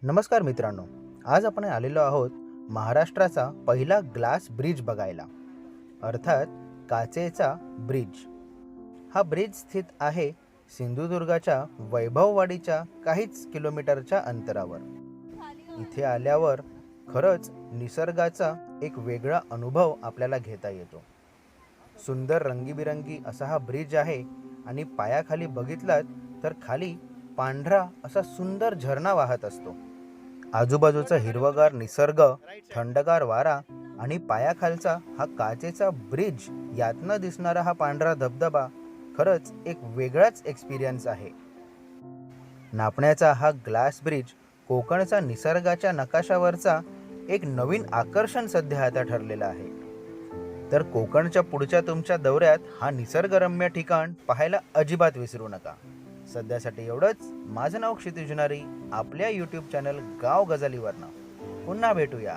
नमस्कार मित्रांनो, आज आपण आलेलो आहोत महाराष्ट्राचा पहिला ग्लास ब्रिज बघायला, अर्थात काचेचा ब्रिज. हा ब्रिज स्थित आहे सिंधुदुर्गाच्या वैभववाडीच्या काहीच किलोमीटरच्या अंतरावर. इथे आल्यावर खरंच निसर्गाचा एक वेगळा अनुभव आपल्याला घेता येतो. सुंदर रंगीबिरंगी असा हा ब्रिज आहे आणि पायाखाली बघितलात तर खाली पांढरा असा सुंदर झरणा वाहत असतो. आजूबाजूचा हिरवगार निसर्ग, थंडगार वारा आणि पायाखालचा हा काचेचा ब्रिज, यातनं दिसणारा हा पांढरा धबधबा खरंच एक वेगळाच एक्सपिरियन्स आहे. नापण्याचा हा ग्लास ब्रिज कोकणचा निसर्गाच्या नकाशावरचा एक नवीन आकर्षण सध्या आता ठरलेला आहे. तर कोकणच्या पुढच्या तुमच्या दौऱ्यात हा निसर्गरम्य ठिकाण पाहायला अजिबात विसरू नका. सध्यासाठी एवढंच. माझं नाव क्षितिज जुनारी, आपल्या यूट्यूब चॅनल गाव गजालीवरनं. पुन्हा भेटूया.